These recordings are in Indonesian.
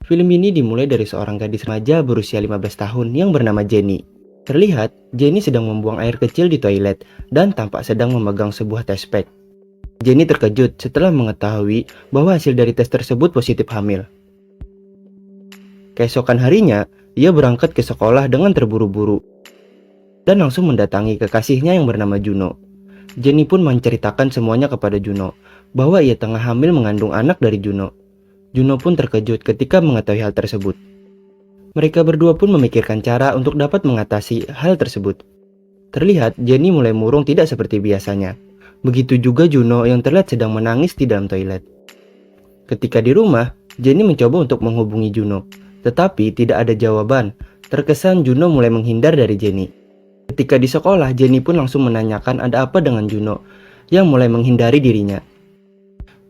Film ini dimulai dari seorang gadis remaja berusia 15 tahun yang bernama Jenny. Terlihat, Jenny sedang membuang air kecil di toilet dan tampak sedang memegang sebuah test pack. Jenny terkejut setelah mengetahui bahwa hasil dari tes tersebut positif hamil. Keesokan harinya, ia berangkat ke sekolah dengan terburu-buru dan langsung mendatangi kekasihnya yang bernama Juno. Jenny pun menceritakan semuanya kepada Juno, bahwa ia tengah hamil mengandung anak dari Juno. Juno pun terkejut ketika mengetahui hal tersebut. Mereka berdua pun memikirkan cara untuk dapat mengatasi hal tersebut. Terlihat Jenny mulai murung tidak seperti biasanya. Begitu juga Juno yang terlihat sedang menangis di dalam toilet. Ketika di rumah, Jenny mencoba untuk menghubungi Juno, tetapi tidak ada jawaban. Terkesan Juno mulai menghindar dari Jenny. Ketika di sekolah, Jenny pun langsung menanyakan ada apa dengan Juno yang mulai menghindari dirinya.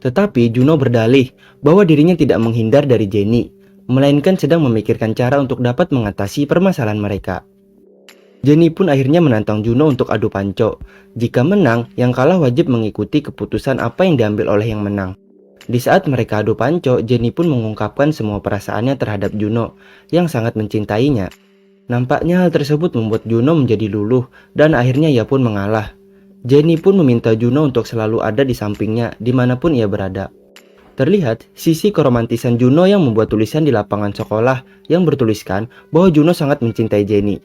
Tetapi Juno berdalih bahwa dirinya tidak menghindar dari Jenny, melainkan sedang memikirkan cara untuk dapat mengatasi permasalahan mereka. Jenny pun akhirnya menantang Juno untuk adu panco. Jika menang, yang kalah wajib mengikuti keputusan apa yang diambil oleh yang menang. Di saat mereka adu panco, Jenny pun mengungkapkan semua perasaannya terhadap Juno yang sangat mencintainya. Nampaknya hal tersebut membuat Juno menjadi luluh dan akhirnya ia pun mengalah. Jenny pun meminta Juno untuk selalu ada di sampingnya dimanapun ia berada. Terlihat sisi keromantisan Juno yang membuat tulisan di lapangan sekolah yang bertuliskan bahwa Juno sangat mencintai Jenny.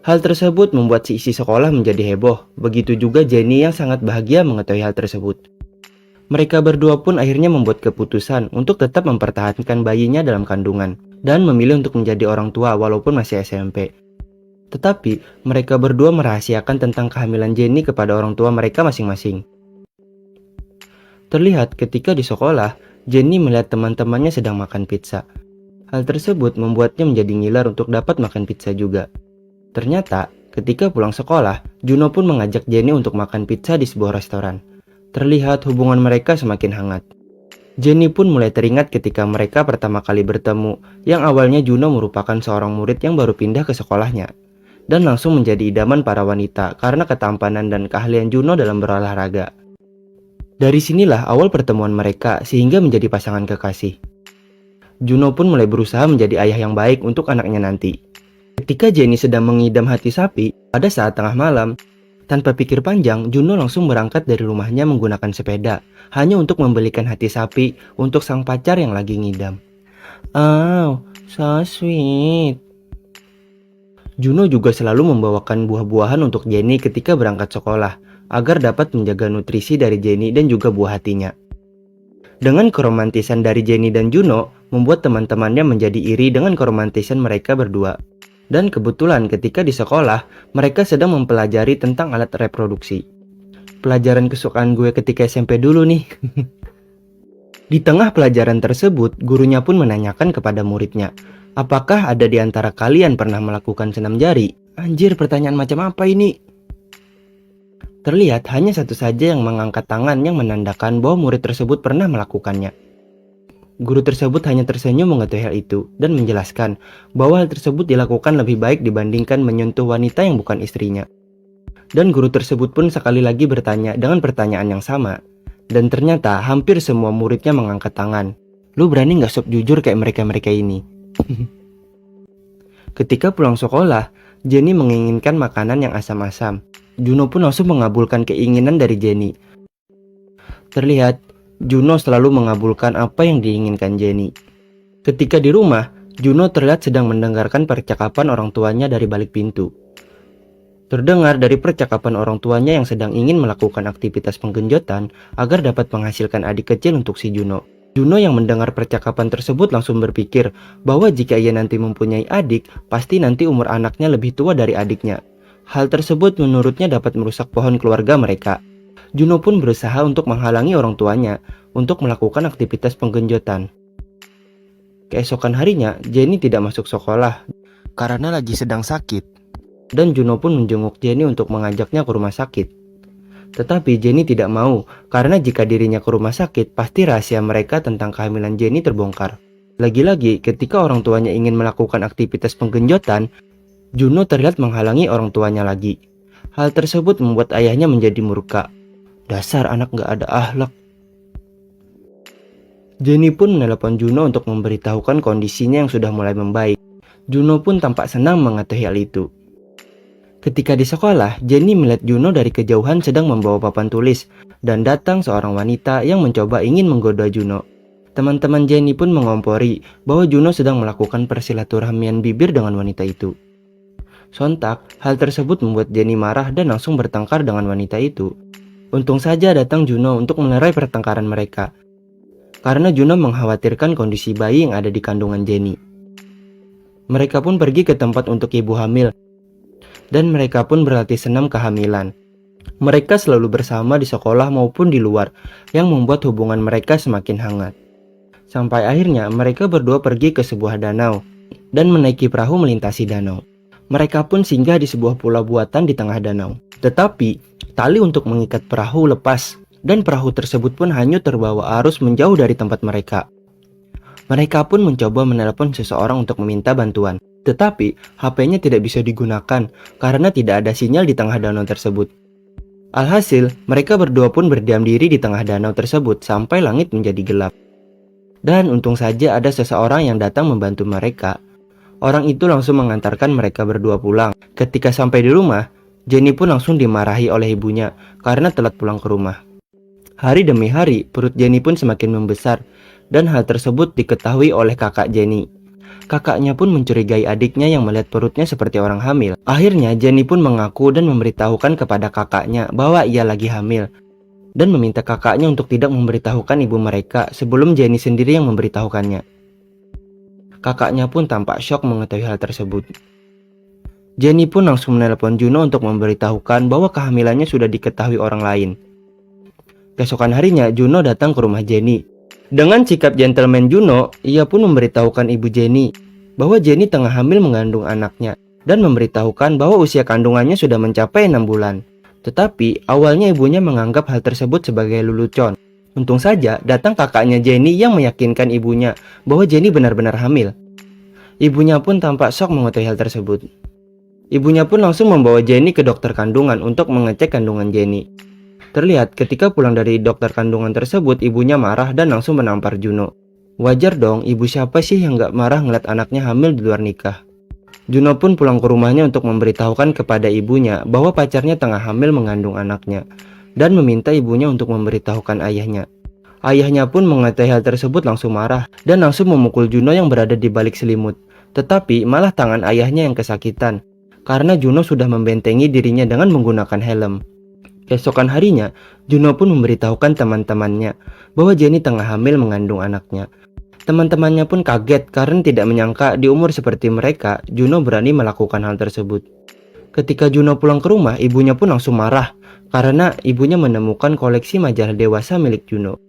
Hal tersebut membuat si isi sekolah menjadi heboh, begitu juga Jenny yang sangat bahagia mengetahui hal tersebut. Mereka berdua pun akhirnya membuat keputusan untuk tetap mempertahankan bayinya dalam kandungan dan memilih untuk menjadi orang tua walaupun masih SMP. Tetapi mereka berdua merahasiakan tentang kehamilan Jenny kepada orang tua mereka masing-masing. Terlihat ketika di sekolah, Jenny melihat teman-temannya sedang makan pizza. Hal tersebut membuatnya menjadi ngiler untuk dapat makan pizza juga. Ternyata ketika pulang sekolah, Juno pun mengajak Jenny untuk makan pizza di sebuah restoran. Terlihat hubungan mereka semakin hangat. Jenny pun mulai teringat ketika mereka pertama kali bertemu, yang awalnya Juno merupakan seorang murid yang baru pindah ke sekolahnya, dan langsung menjadi idaman para wanita karena ketampanan dan keahlian Juno dalam berolahraga. Dari sinilah awal pertemuan mereka sehingga menjadi pasangan kekasih. Juno pun mulai berusaha menjadi ayah yang baik untuk anaknya nanti. Ketika Jenny sedang mengidam hati sapi, pada saat tengah malam, tanpa pikir panjang, Juno langsung berangkat dari rumahnya menggunakan sepeda, hanya untuk membelikan hati sapi untuk sang pacar yang lagi ngidam. Oh, so sweet. Juno juga selalu membawakan buah-buahan untuk Jenny ketika berangkat sekolah, agar dapat menjaga nutrisi dari Jenny dan juga buah hatinya. Dengan keromantisan dari Jenny dan Juno, membuat teman-temannya menjadi iri dengan keromantisan mereka berdua. Dan kebetulan ketika di sekolah, mereka sedang mempelajari tentang alat reproduksi. Pelajaran kesukaan gue ketika SMP dulu nih. Di tengah pelajaran tersebut, gurunya pun menanyakan kepada muridnya, apakah ada di antara kalian pernah melakukan senam jari? Anjir, pertanyaan macam apa ini? Terlihat hanya satu saja yang mengangkat tangan yang menandakan bahwa murid tersebut pernah melakukannya. Guru tersebut hanya tersenyum mengetahui hal itu dan menjelaskan bahwa hal tersebut dilakukan lebih baik dibandingkan menyentuh wanita yang bukan istrinya. Dan guru tersebut pun sekali lagi bertanya dengan pertanyaan yang sama. Dan ternyata hampir semua muridnya mengangkat tangan. Lu berani gak sob jujur kayak mereka-mereka ini? Ketika pulang sekolah, Jenny menginginkan makanan yang asam-asam. Juno pun langsung mengabulkan keinginan dari Jenny. Terlihat Juno selalu mengabulkan apa yang diinginkan Jenny. Ketika di rumah, Juno terlihat sedang mendengarkan percakapan orang tuanya dari balik pintu. Terdengar dari percakapan orang tuanya yang sedang ingin melakukan aktivitas penggenjotan agar dapat menghasilkan adik kecil untuk si Juno. Juno yang mendengar percakapan tersebut langsung berpikir bahwa jika ia nanti mempunyai adik, pasti nanti umur anaknya lebih tua dari adiknya. Hal tersebut menurutnya dapat merusak pohon keluarga mereka. Juno pun berusaha untuk menghalangi orang tuanya untuk melakukan aktivitas penggenjotan. Keesokan harinya, Jenny tidak masuk sekolah karena lagi sedang sakit. Dan Juno pun menjenguk Jenny untuk mengajaknya ke rumah sakit. Tetapi Jenny tidak mau karena jika dirinya ke rumah sakit, pasti rahasia mereka tentang kehamilan Jenny terbongkar. Lagi-lagi ketika orang tuanya ingin melakukan aktivitas penggenjotan, Juno terlihat menghalangi orang tuanya lagi. Hal tersebut membuat ayahnya menjadi murka. Dasar anak gak ada akhlak. Jenny pun menelepon Juno untuk memberitahukan kondisinya yang sudah mulai membaik. Juno pun tampak senang mengetahui hal itu. Ketika di sekolah, Jenny melihat Juno dari kejauhan sedang membawa papan tulis, dan datang seorang wanita yang mencoba ingin menggoda Juno. Teman-teman Jenny pun mengompori bahwa Juno sedang melakukan persilaturahmian bibir dengan wanita itu. Sontak, hal tersebut membuat Jenny marah dan langsung bertengkar dengan wanita itu. Untung saja datang Juno untuk melerai pertengkaran mereka, karena Juno mengkhawatirkan kondisi bayi yang ada di kandungan Jenny. Mereka pun pergi ke tempat untuk ibu hamil, dan mereka pun berlatih senam kehamilan. Mereka selalu bersama di sekolah maupun di luar, yang membuat hubungan mereka semakin hangat. Sampai akhirnya mereka berdua pergi ke sebuah danau, dan menaiki perahu melintasi danau. Mereka pun singgah di sebuah pulau buatan di tengah danau. Tetapi, tali untuk mengikat perahu lepas, dan perahu tersebut pun hanyut terbawa arus menjauh dari tempat mereka. Mereka pun mencoba menelepon seseorang untuk meminta bantuan. Tetapi, HP-nya tidak bisa digunakan karena tidak ada sinyal di tengah danau tersebut. Alhasil, mereka berdua pun berdiam diri di tengah danau tersebut sampai langit menjadi gelap. Dan untung saja ada seseorang yang datang membantu mereka. Orang itu langsung mengantarkan mereka berdua pulang. Ketika sampai di rumah, Jenny pun langsung dimarahi oleh ibunya karena telat pulang ke rumah. Hari demi hari, perut Jenny pun semakin membesar, dan hal tersebut diketahui oleh kakak Jenny. Kakaknya pun mencurigai adiknya yang melihat perutnya seperti orang hamil. Akhirnya Jenny pun mengaku dan memberitahukan kepada kakaknya bahwa ia lagi hamil, dan meminta kakaknya untuk tidak memberitahukan ibu mereka sebelum Jenny sendiri yang memberitahukannya. Kakaknya pun tampak syok mengetahui hal tersebut. Jenny pun langsung menelepon Juno untuk memberitahukan bahwa kehamilannya sudah diketahui orang lain. Keesokan harinya Juno datang ke rumah Jenny. Dengan sikap gentleman Juno, ia pun memberitahukan ibu Jenny bahwa Jenny tengah hamil mengandung anaknya, dan memberitahukan bahwa usia kandungannya sudah mencapai 6 bulan. Tetapi awalnya ibunya menganggap hal tersebut sebagai lelucon. Untung saja datang kakaknya Jenny yang meyakinkan ibunya bahwa Jenny benar-benar hamil. Ibunya pun tampak syok mengetahui hal tersebut. Ibunya pun langsung membawa Jenny ke dokter kandungan untuk mengecek kandungan Jenny. Terlihat ketika pulang dari dokter kandungan tersebut, ibunya marah dan langsung menampar Juno. Wajar dong, ibu siapa sih yang gak marah ngeliat anaknya hamil di luar nikah. Juno pun pulang ke rumahnya untuk memberitahukan kepada ibunya bahwa pacarnya tengah hamil mengandung anaknya, dan meminta ibunya untuk memberitahukan ayahnya. Ayahnya pun mengetahui hal tersebut langsung marah dan langsung memukul Juno yang berada di balik selimut. Tetapi malah tangan ayahnya yang kesakitan, karena Juno sudah membentengi dirinya dengan menggunakan helm. Keesokan harinya, Juno pun memberitahukan teman-temannya bahwa Jenny tengah hamil mengandung anaknya. Teman-temannya pun kaget karena tidak menyangka di umur seperti mereka, Juno berani melakukan hal tersebut. Ketika Juno pulang ke rumah, ibunya pun langsung marah karena ibunya menemukan koleksi majalah dewasa milik Juno.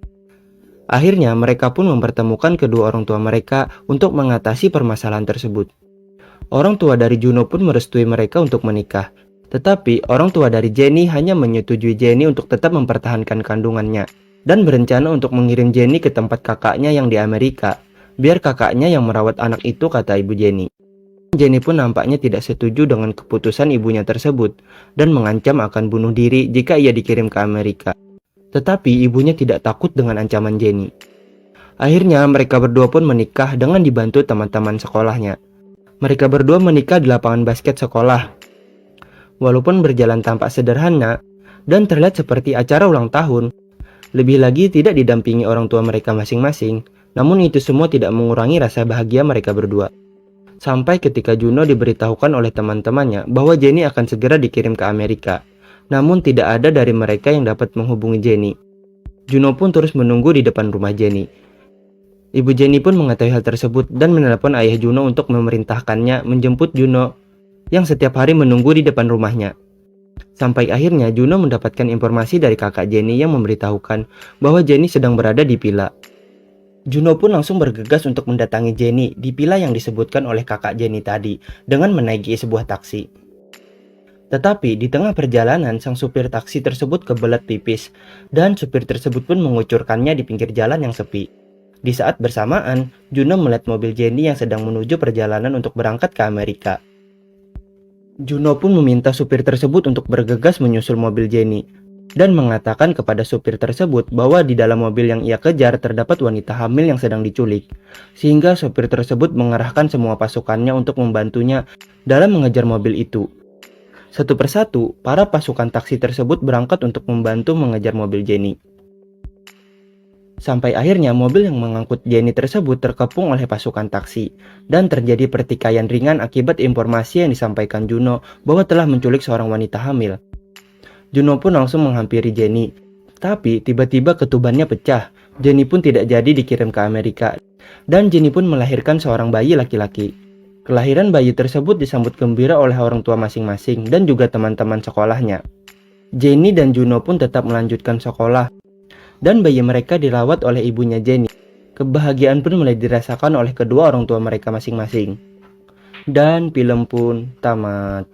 Akhirnya mereka pun mempertemukan kedua orang tua mereka untuk mengatasi permasalahan tersebut. Orang tua dari Juno pun merestui mereka untuk menikah. Tetapi orang tua dari Jenny hanya menyetujui Jenny untuk tetap mempertahankan kandungannya, dan berencana untuk mengirim Jenny ke tempat kakaknya yang di Amerika, biar kakaknya yang merawat anak itu, kata ibu Jenny. Jenny pun nampaknya tidak setuju dengan keputusan ibunya tersebut, dan mengancam akan bunuh diri jika ia dikirim ke Amerika. Tetapi ibunya tidak takut dengan ancaman Jenny. Akhirnya mereka berdua pun menikah dengan dibantu teman-teman sekolahnya. Mereka berdua menikah di lapangan basket sekolah. Walaupun berjalan tampak sederhana dan terlihat seperti acara ulang tahun, lebih lagi tidak didampingi orang tua mereka masing-masing, namun itu semua tidak mengurangi rasa bahagia mereka berdua. Sampai ketika Juno diberitahukan oleh teman-temannya bahwa Jenny akan segera dikirim ke Amerika, namun tidak ada dari mereka yang dapat menghubungi Jenny. Juno pun terus menunggu di depan rumah Jenny. Ibu Jenny pun mengetahui hal tersebut dan menelepon ayah Juno untuk memerintahkannya menjemput Juno yang setiap hari menunggu di depan rumahnya. Sampai akhirnya Juno mendapatkan informasi dari kakak Jenny yang memberitahukan bahwa Jenny sedang berada di villa. Juno pun langsung bergegas untuk mendatangi Jenny di villa yang disebutkan oleh kakak Jenny tadi dengan menaiki sebuah taksi. Tetapi di tengah perjalanan sang supir taksi tersebut kebelet pipis, dan supir tersebut pun mengucurkannya di pinggir jalan yang sepi. Di saat bersamaan, Juno melihat mobil Jenny yang sedang menuju perjalanan untuk berangkat ke Amerika. Juno pun meminta supir tersebut untuk bergegas menyusul mobil Jenny. dan mengatakan kepada supir tersebut bahwa di dalam mobil yang ia kejar terdapat wanita hamil yang sedang diculik, sehingga supir tersebut mengerahkan semua pasukannya untuk membantunya dalam mengejar mobil itu. Satu persatu, para pasukan taksi tersebut berangkat untuk membantu mengejar mobil Jenny. Sampai akhirnya mobil yang mengangkut Jenny tersebut terkepung oleh pasukan taksi, dan terjadi pertikaian ringan akibat informasi yang disampaikan Juno bahwa telah menculik seorang wanita hamil. Juno pun langsung menghampiri Jenny, tapi tiba-tiba ketubannya pecah. Jenny pun tidak jadi dikirim ke Amerika, dan Jenny pun melahirkan seorang bayi laki-laki. Kelahiran bayi tersebut disambut gembira oleh orang tua masing-masing dan juga teman-teman sekolahnya. Jenny dan Juno pun tetap melanjutkan sekolah, dan bayi mereka dirawat oleh ibunya Jenny. Kebahagiaan pun mulai dirasakan oleh kedua orang tua mereka masing-masing. Dan film pun tamat.